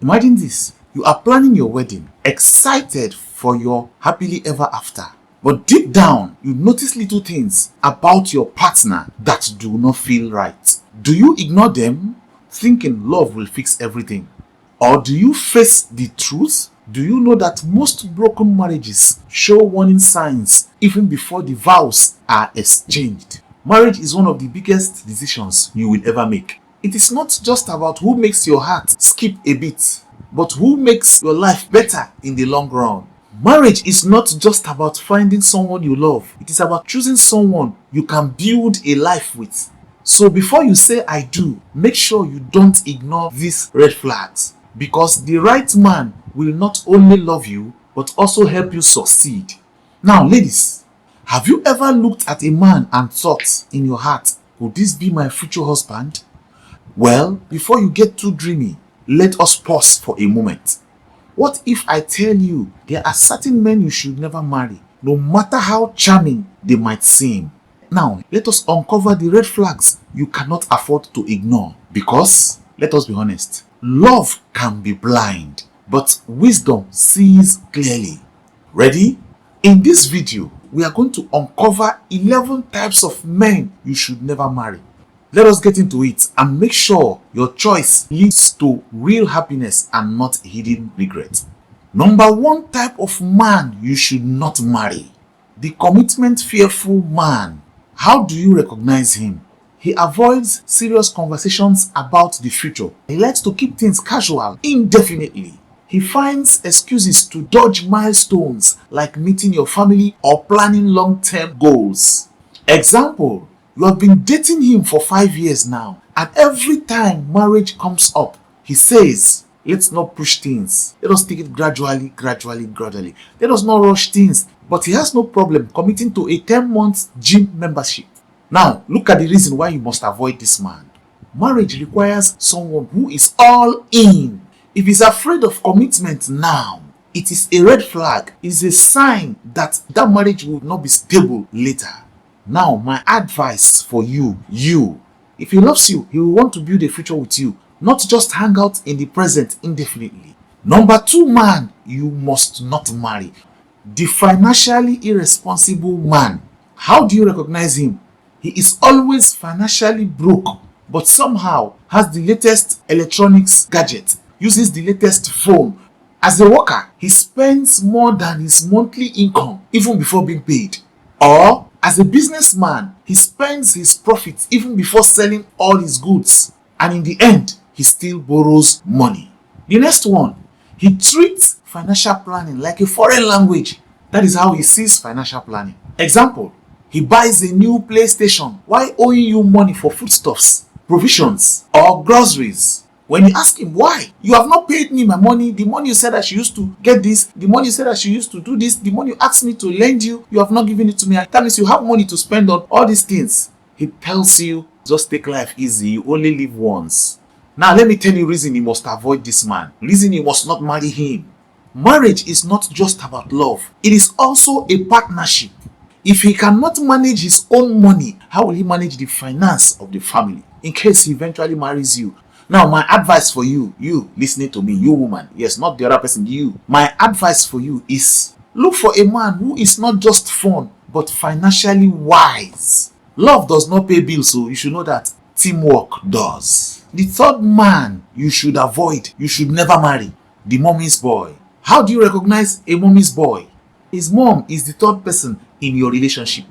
Imagine this. You are planning your wedding, excited for your happily ever after. But deep down, you notice little things about your partner that do not feel right. Do you ignore them, thinking love will fix everything? Or do you face the truth? Do you know that most broken marriages show warning signs even before the vows are exchanged? Marriage is one of the biggest decisions you will ever make. It is not just about who makes your heart skip a beat, but who makes your life better in the long run. Marriage is not just about finding someone you love. It is about choosing someone you can build a life with. So before you say I do, make sure you don't ignore these red flags. Because the right man will not only love you, but also help you succeed. Now, ladies, have you ever looked at a man and thought in your heart, would this be my future husband? Well, before you get too dreamy, let us pause for a moment. What if I tell you there are certain men you should never marry, no matter how charming they might seem? Now, let us uncover the red flags you cannot afford to ignore. Because, let us be honest, love can be blind, but wisdom sees clearly. Ready? In this video, we are going to uncover 11 types of men you should never marry. Let us get into it and make sure your choice leads to real happiness and not hidden regret. Number 1 type of man you should not marry. The commitment fearful man. How do you recognize him? He avoids serious conversations about the future. He likes to keep things casual indefinitely. He finds excuses to dodge milestones like meeting your family or planning long-term goals. Example, you have been dating him for 5 years now, and every time marriage comes up, he says, let's not push things. Let us take it gradually. Let us not rush things. But he has no problem committing to a 10-month gym membership. Now, look at the reason why you must avoid this man. Marriage requires someone who is all in. If he's afraid of commitment now, it is a red flag. It is a sign that that marriage will not be stable later. Now, my advice for you, if he loves you, he will want to build a future with you, not just hang out in the present indefinitely. Number 2 man you must not marry. The financially irresponsible man. How do you recognize him? He is always financially broke, but somehow has the latest electronics gadget, uses the latest phone. As a worker, he spends more than his monthly income even before being paid. Or as a businessman, he spends his profits even before selling all his goods. And in the end, he still borrows money. The next one, he treats financial planning like a foreign language. That is how he sees financial planning. Example, he buys a new PlayStation while owing you money for foodstuffs, provisions, or groceries. When you ask him why, you have not paid me my money, the money you said I should use to get this, the money you said I should use to do this, the money you asked me to lend you, you have not given it to me. That means you have money to spend on all these things. He tells you, just take life easy, you only live once. Now let me tell you reason you must avoid this man. Reason you must not marry him. Marriage is not just about love. It is also a partnership. If he cannot manage his own money, how will he manage the finance of the family in case he eventually marries you? Now, my advice for you listening to me, you woman, yes, not the other person, you. My advice for you is look for a man who is not just fun, but financially wise. Love does not pay bills, so you should know that. Teamwork does. The 3rd man you should avoid, you should never marry, the mommy's boy. How do you recognize a mommy's boy? His mom is the 3rd person in your relationship.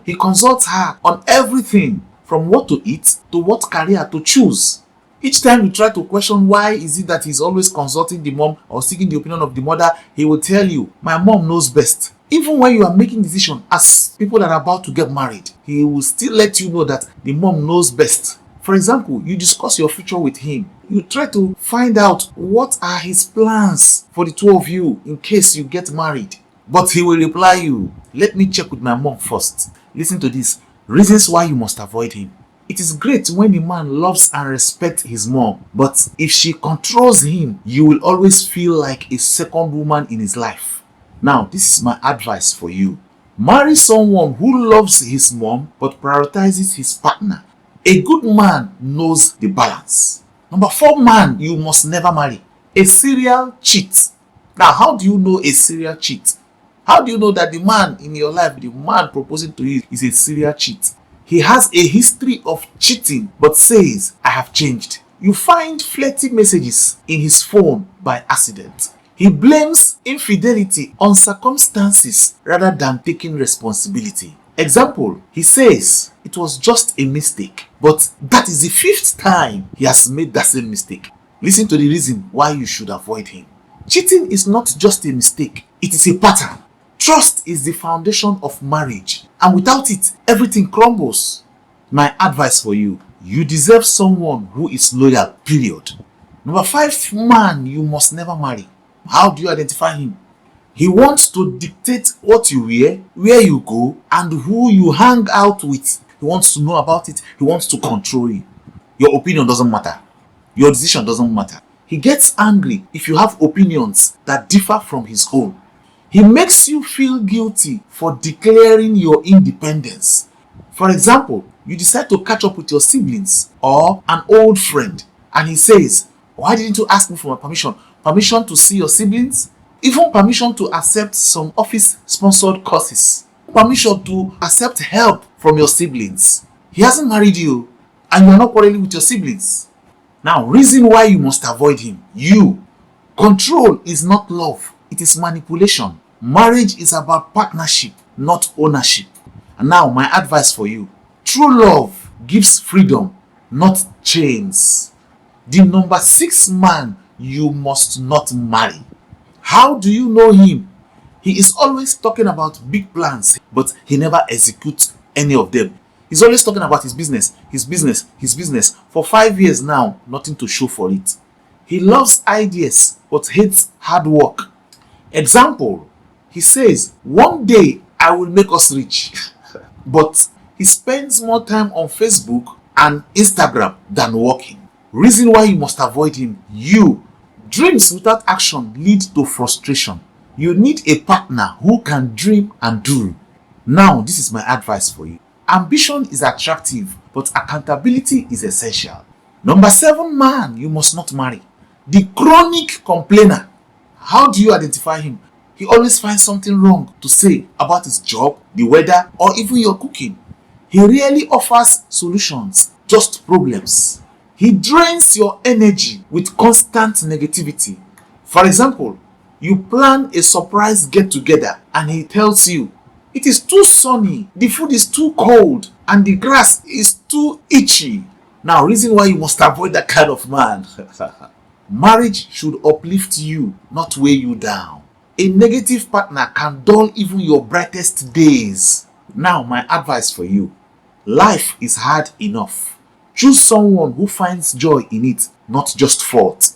He consults her on everything from what to eat to what career to choose. Each time you try to question why is it that he's always consulting the mom or seeking the opinion of the mother, he will tell you, my mom knows best. Even when you are making decisions as people that are about to get married, he will still let you know that the mom knows best. For example, you discuss your future with him. You try to find out what are his plans for the 2 of you in case you get married. But he will reply you, let me check with my mom first. Listen to this. Reasons why you must avoid him. It is great when a man loves and respects his mom, but if she controls him, you will always feel like a second woman in his life. Now, this is my advice for you. Marry someone who loves his mom but prioritizes his partner. A good man knows the balance. Number 4 man you must never marry. A serial cheat. Now, how do you know a serial cheat? How do you know that the man in your life, the man proposing to you, is a serial cheat? He has a history of cheating but says, I have changed. You find flirty messages in his phone by accident. He blames infidelity on circumstances rather than taking responsibility. Example, he says it was just a mistake, but that is the 5th time he has made that same mistake. Listen to the reason why you should avoid him. Cheating is not just a mistake, it is a pattern. Trust is the foundation of marriage, and without it, everything crumbles. My advice for you, you deserve someone who is loyal, period. Number 5 man you must never marry. How do you identify him? He wants to dictate what you wear, where you go, and who you hang out with. He wants to know about it. He wants to control you. Your opinion doesn't matter. Your decision doesn't matter. He gets angry if you have opinions that differ from his own. He makes you feel guilty for declaring your independence. For example, you decide to catch up with your siblings or an old friend, and he says, why didn't you ask me for my permission? Permission to see your siblings? Even permission to accept some office-sponsored courses. Permission to accept help from your siblings. He hasn't married you, and you are not quarreling with your siblings. Now, reason why you must avoid him. Control is not love. It is manipulation. Marriage is about partnership, not ownership. And now, my advice for you. True love gives freedom, not chains. The number 6 man you must not marry. How do you know him? He is always talking about big plans, but he never executes any of them. He's always talking about his business, his business, his business. For 5 years now, nothing to show for it. He loves ideas, but hates hard work. Example, he says, one day I will make us rich. But he spends more time on Facebook and Instagram than working. Reason why you must avoid him. Dreams without action lead to frustration. You need a partner who can dream and do. Now, this is my advice for you. Ambition is attractive, but accountability is essential. Number 7 man you must not marry. The chronic complainer. How do you identify him? He always finds something wrong to say about his job, the weather, or even your cooking. He rarely offers solutions, just problems. He drains your energy with constant negativity. For example, you plan a surprise get-together and he tells you, it is too sunny, the food is too cold, and the grass is too itchy. Now, reason why you must avoid that kind of man. Marriage should uplift you, not weigh you down. A negative partner can dull even your brightest days. Now, my advice for you. Life is hard enough. Choose someone who finds joy in it, not just fault.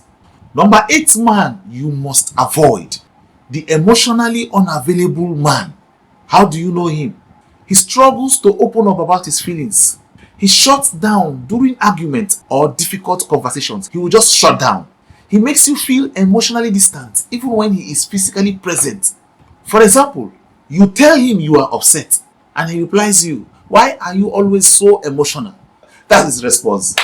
Number 8 man you must avoid. The emotionally unavailable man. How do you know him? He struggles to open up about his feelings. He shuts down during arguments or difficult conversations. He will just shut down. He makes you feel emotionally distant even when he is physically present. For example, you tell him you are upset and he replies you, why are you always so emotional? That's his response.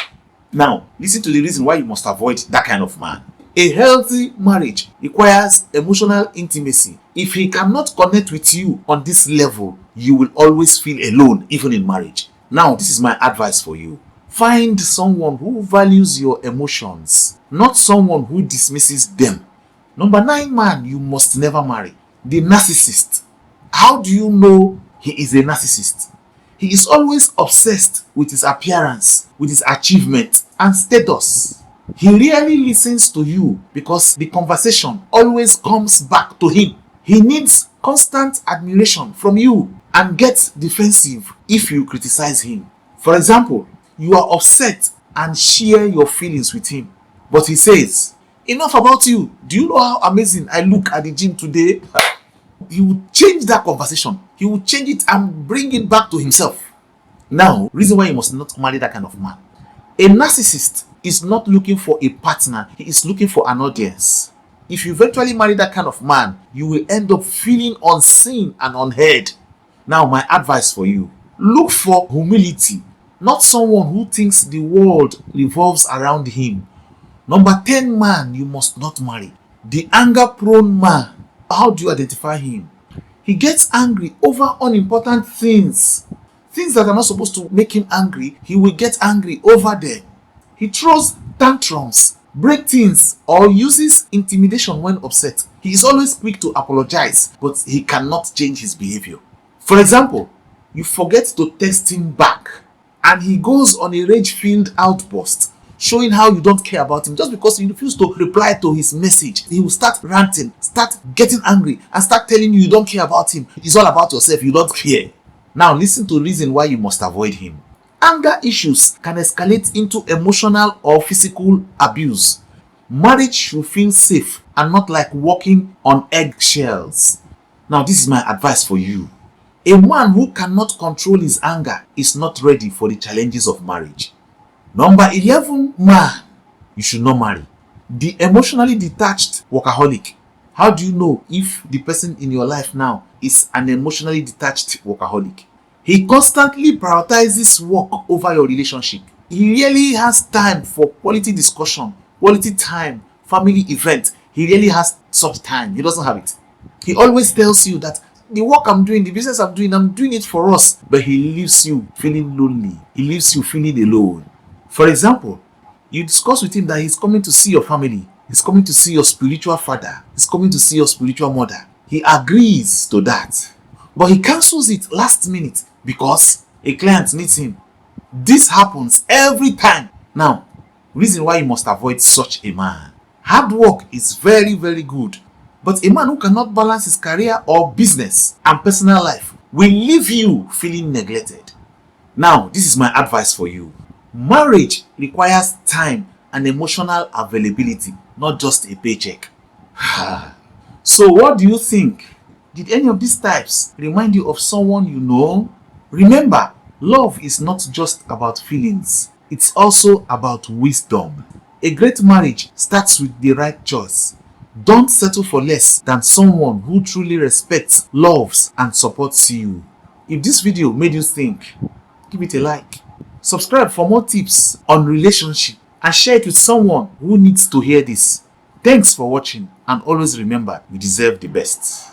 Now, listen to the reason why you must avoid that kind of man. A healthy marriage requires emotional intimacy. If he cannot connect with you on this level, you will always feel alone, even in marriage. Now, this is my advice for you. Find someone who values your emotions, not someone who dismisses them. Number 9 man you must never marry. The narcissist. How do you know he is a narcissist? He is always obsessed with his appearance, with his achievement and status. He rarely listens to you because the conversation always comes back to him. He needs constant admiration from you and gets defensive if you criticize him. For example, you are upset and share your feelings with him, but he says, enough about you. Do you know how amazing I look at the gym today? He will change that conversation. He will change it and bring it back to himself. Now, reason why you must not marry that kind of man. A narcissist is not looking for a partner. He is looking for an audience. If you eventually marry that kind of man, you will end up feeling unseen and unheard. Now, my advice for you. Look for humility, not someone who thinks the world revolves around him. Number 10 man you must not marry. The anger-prone man. How do you identify him? He gets angry over unimportant things. Things that are not supposed to make him angry, he will get angry over them. He throws tantrums, breaks things, or uses intimidation when upset. He is always quick to apologize, but he cannot change his behavior. For example, you forget to text him back, and he goes on a rage-filled outburst, showing how you don't care about him. Just because you refuse to reply to his message, he will start ranting, start getting angry, and start telling you don't care about him. It's all about yourself, you don't care. Now listen to the reason why you must avoid him. Anger issues can escalate into emotional or physical abuse. Marriage should feel safe and not like walking on eggshells. Now this is my advice for you. A man who cannot control his anger is not ready for the challenges of marriage. Number 11 man you should not marry. The emotionally detached workaholic. How do you know if the person in your life now is an emotionally detached workaholic? He constantly prioritizes work over your relationship. He really has time for quality discussion, quality time, family event. He really has such time. He doesn't have it. He always tells you that the work I'm doing, the business I'm doing it for us. But he leaves you feeling lonely. He leaves you feeling alone. For example, you discuss with him that he's coming to see your family. He's coming to see your spiritual father. He's coming to see your spiritual mother. He agrees to that. But he cancels it last minute because a client needs him. This happens every time. Now, reason why you must avoid such a man. Hard work is very, very good. But a man who cannot balance his career or business and personal life will leave you feeling neglected. Now, this is my advice for you. Marriage requires time and emotional availability, not just a paycheck. So what do you think? Did any of these types remind you of someone you know? Remember, love is not just about feelings. It's also about wisdom. A great marriage starts with the right choice. Don't settle for less than someone who truly respects, loves, and supports you. If this video made you think, give it a like. Subscribe for more tips on relationship and share it with someone who needs to hear this. Thanks for watching, and always remember, you deserve the best.